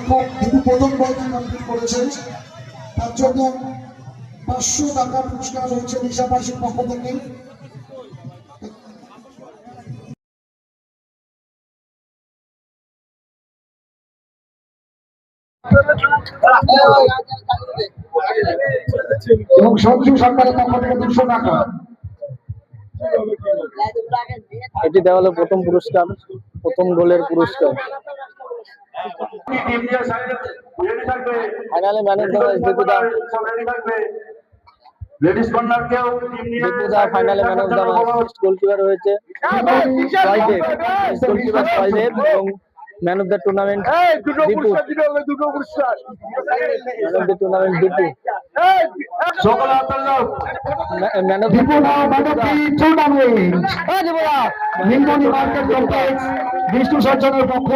শিক্ষক দীপু প্রথম বর্ষে কমপ্লিট করেছে, তার জন্য 500 টাকা পুরস্কার হচ্ছে নিশাপাশির পক্ষ থেকে। এবং সঞ্জু সরকারের পক্ষ থেকে 200 টাকা। এটি দেওয়া হলো প্রথম পুরস্কার, প্রথম গোলের পুরস্কার। ফাইনালে ম্যান অফ দ্য ম্যাচ দীপুদা। দীপুদা ফাইনালে man of the match. Goalkeeper হয়েছে জয়দেব, গোলকিপার জয়দেব এবং man of the tournament Dipu. Man of the tournament Dipu. Man of the tournament Bishnu সজ্জনের পক্ষ